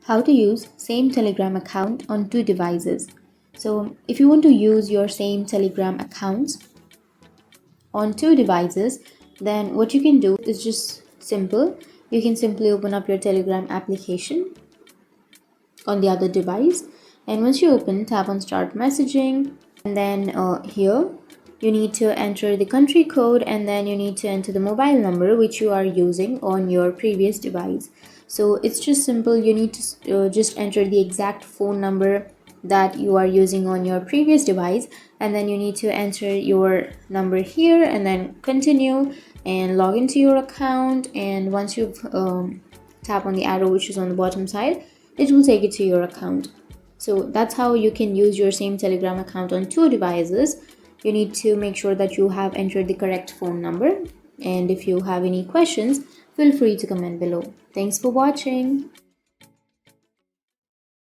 How to use same Telegram account on two devices. So if you want to use your same Telegram accounts on two devices, then what you can do is just simple. You can simply open up your Telegram application on the other device, and once you open, tap on start messaging, and then here you need to enter the country code, and then you need to enter the mobile number which you are using on your previous device. So it's just simple. You need to just enter the exact phone number that you are using on your previous device, and then you need to enter your number here and then continue and log into your account. And once you've tap on the arrow which is on the bottom side, it will take it to your account. So that's how you can use your same Telegram account on two devices. You need to make sure that you have entered the correct phone number, and if you have any questions, feel free to comment below. Thanks for watching.